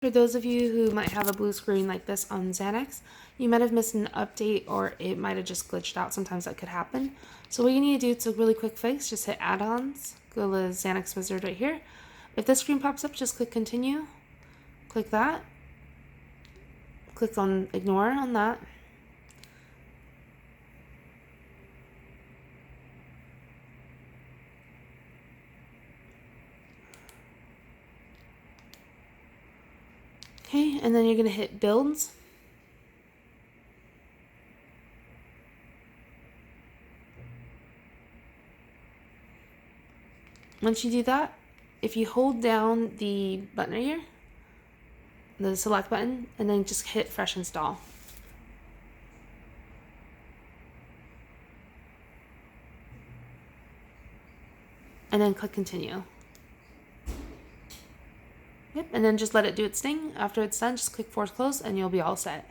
For those of you who might have a blue screen like this on Xanax, you might have missed an update or it might have just glitched out. Sometimes that could happen. So what you need to do, it's a really quick fix, just hit add-ons, go to the Xanax wizard right here. If this screen pops up, just click continue, click that, click on ignore on that. Okay, and then you're going to hit builds. Once you do that, if you hold down the button right here, the select button, and then just hit fresh install. And then click continue. Yep, and then just let it do its thing. After it's done, just click force close and you'll be all set.